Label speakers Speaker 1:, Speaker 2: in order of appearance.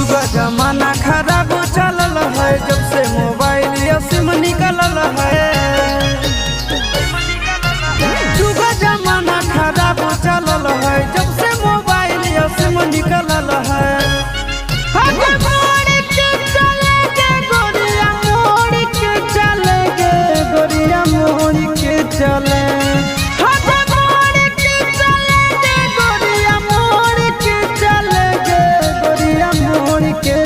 Speaker 1: जुगा जमाना खराब चलल है, जब से मोबाइल या सिम निकलल है। जुगा जमाना खराब चलल है, जब से मोबाइल या सिम निकलल है। मोड़ के चलेगे गोरिया, मोड़ के चलेगे गोरिया, मोड़ के चले। मोड़ के